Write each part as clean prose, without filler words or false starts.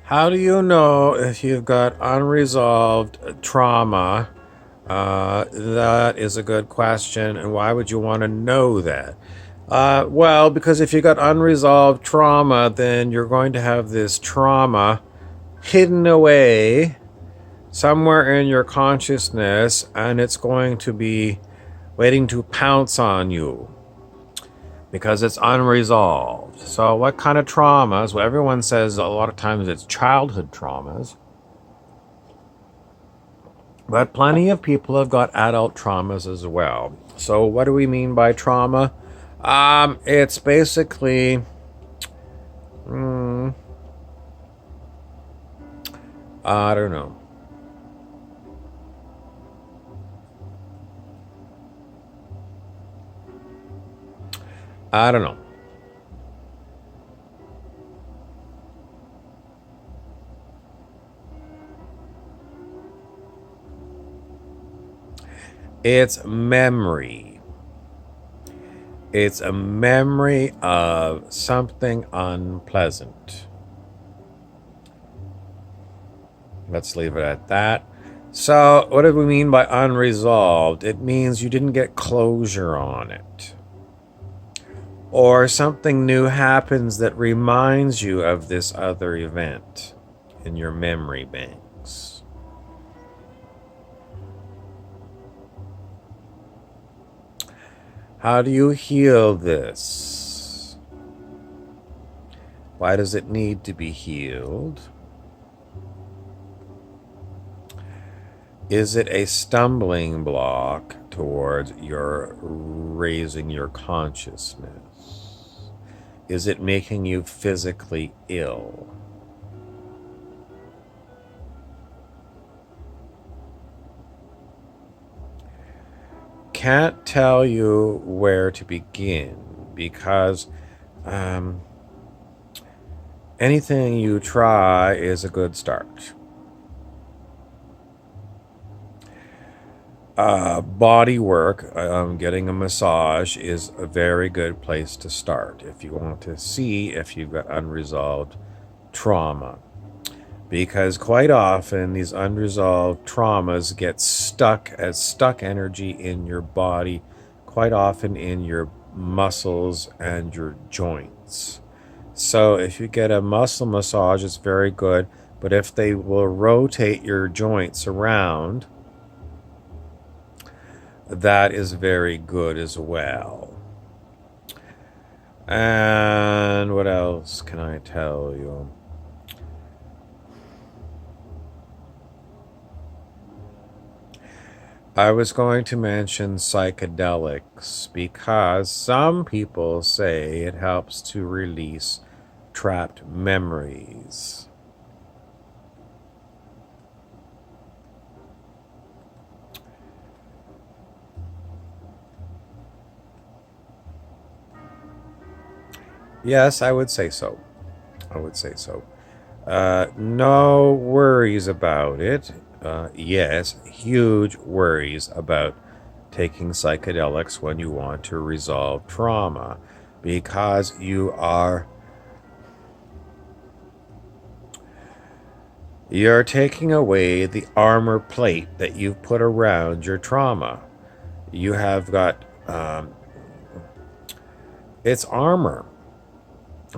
How do you know if you've got unresolved trauma? That is a good question. And why would you want to know that? Well, because if you got unresolved trauma, then you're going to have this trauma hidden away somewhere in your consciousness, and it's going to be waiting to pounce on you because it's unresolved. So, what kind of traumas? Well, everyone says a lot of times it's childhood traumas, but plenty of people have got adult traumas as well. So, what do we mean by trauma? It's basically, mm, I don't know. I don't know. It's memory. It's a memory of something unpleasant. Let's leave it at that. So, what do we mean by unresolved? It means you didn't get closure on it. Or something new happens that reminds you of this other event in your memory banks. How do you heal this? Why does it need to be healed? Is it a stumbling block towards your raising your consciousness? Is it making you physically ill? Can't tell you where to begin because anything you try is a good start. Body work, getting a massage is a very good place to start if you want to see if you've got unresolved trauma. Because quite often these unresolved traumas get stuck as stuck energy in your body, quite often in your muscles and your joints. So if you get a muscle massage, it's very good. But if they will rotate your joints around, that is very good as well. And what else can I tell you? I was going to mention psychedelics because some people say it helps to release trapped memories. Yes, I would say so. I would say so. No worries about it. Yes, huge worries about taking psychedelics when you want to resolve trauma because you're taking away the armor plate that you've put around your trauma. You have got it's armor,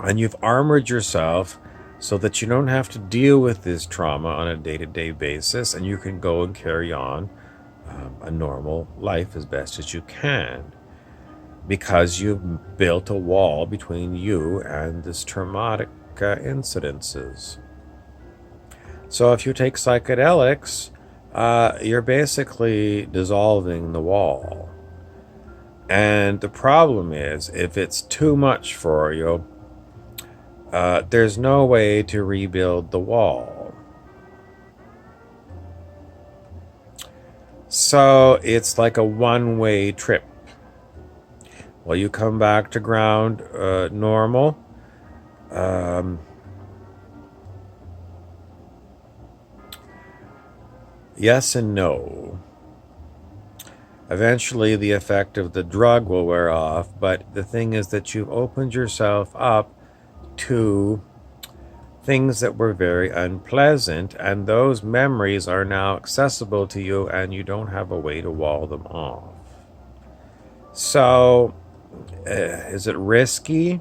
and you've armored yourself so that you don't have to deal with this trauma on a day-to-day basis, and you can go and carry on a normal life as best as you can because you've built a wall between you and this traumatic incidences. So if you take psychedelics, you're basically dissolving the wall. And the problem is, if it's too much for you, there's no way to rebuild the wall. So it's like a one-way trip. Well, you come back to ground normal. Yes and no. Eventually, the effect of the drug will wear off, but the thing is that you've opened yourself up to things that were very unpleasant, and those memories are now accessible to you, and you don't have a way to wall them off. So, is it risky?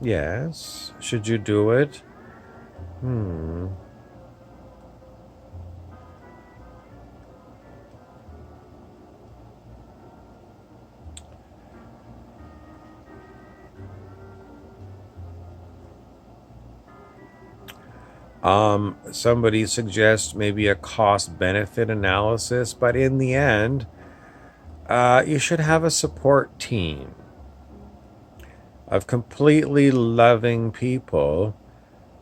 Yes. Should you do it? Hmm. Somebody suggests maybe a cost benefit analysis, but in the end, you should have a support team of completely loving people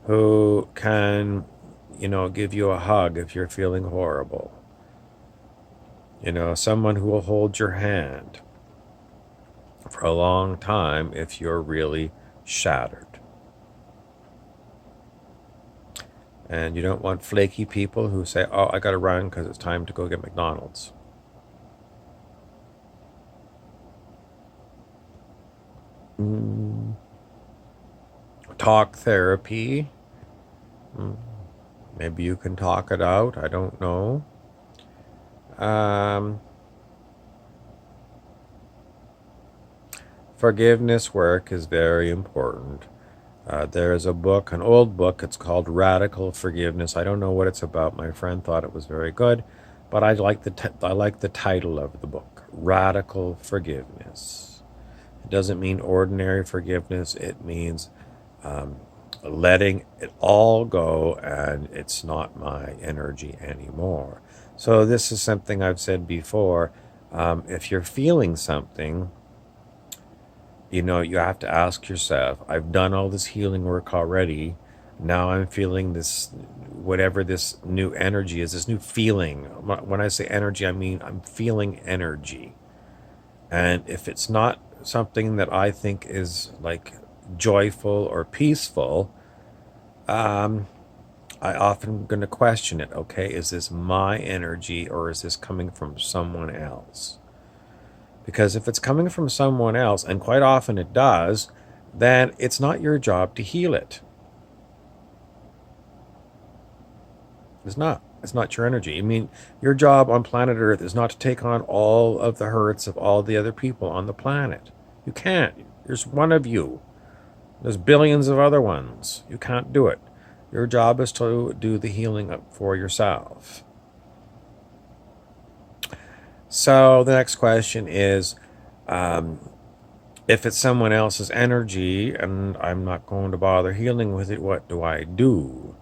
who can, give you a hug if you're feeling horrible. Someone who will hold your hand for a long time if you're really shattered. And you don't want flaky people who say, oh, I gotta run because it's time to go get McDonald's. Talk therapy. Maybe you can talk it out. I don't know. Forgiveness work is very important. There is a book, an old book. It's called Radical Forgiveness. I don't know what it's about. My friend thought it was very good, but I like the title of the book, Radical Forgiveness. It doesn't mean ordinary forgiveness. It means letting it all go, and it's not my energy anymore. So this is something I've said before. If you're feeling something, you have to ask yourself, I've done all this healing work already. Now I'm feeling this, whatever this new energy is, this new feeling. When I say energy, I mean I'm feeling energy. And if it's not something that I think is like joyful or peaceful, I often going to question it. Okay, is this my energy or is this coming from someone else? Because if it's coming from someone else, and quite often it does, then it's not your job to heal it. It's not. It's not your energy. I mean, your job on planet Earth is not to take on all of the hurts of all the other people on the planet. You can't. There's one of you. There's billions of other ones. You can't do it. Your job is to do the healing up for yourself. So the next question is, if it's someone else's energy and I'm not going to bother healing with it, what do I do?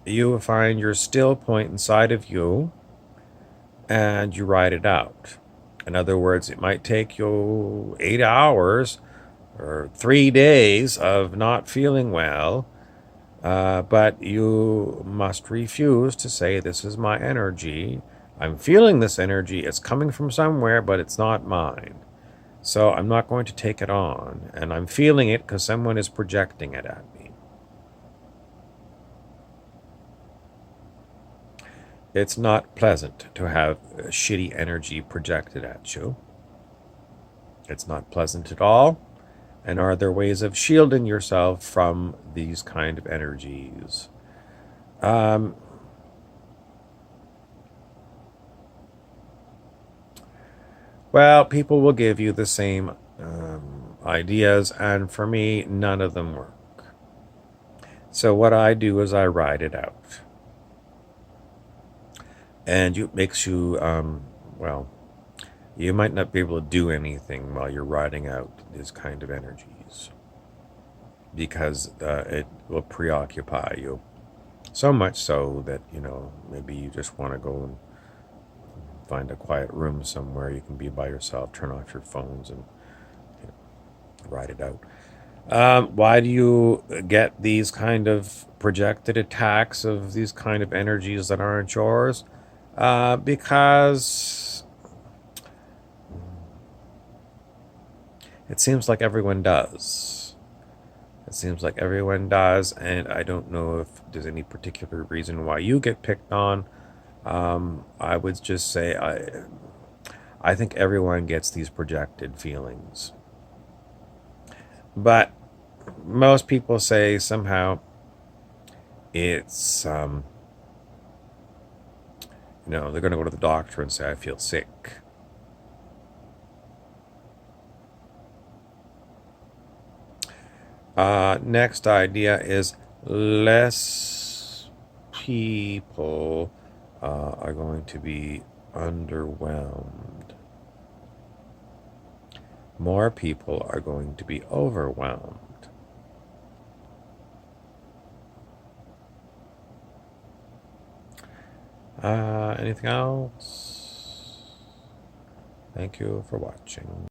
You find your still point inside of you and you write it out. In other words, it might take you 8 hours or 3 days of not feeling well, but you must refuse to say, this is my energy. I'm feeling this energy. It's coming from somewhere, but it's not mine. So I'm not going to take it on. And I'm feeling it because someone is projecting it at me. It's not pleasant to have shitty energy projected at you. It's not pleasant at all. And are there ways of shielding yourself from these kind of energies? Well, people will give you the same ideas, and for me, none of them work. So what I do is I write it out. And it makes you, well, you might not be able to do anything while you're writing out these kind of energies because it will preoccupy you. So much so that, maybe you just want to go and find a quiet room somewhere you can be by yourself, turn off your phones and write it out. Why do you get these kind of projected attacks of these kind of energies that aren't yours? Because it seems like everyone does. It seems like everyone does, and I don't know if there's any particular reason why you get picked on. I would just say I think everyone gets these projected feelings. But most people say somehow it's, they're going to go to the doctor and say, I feel sick. Next idea is less people are going to be underwhelmed. More people are going to be overwhelmed. Anything else? Thank you for watching.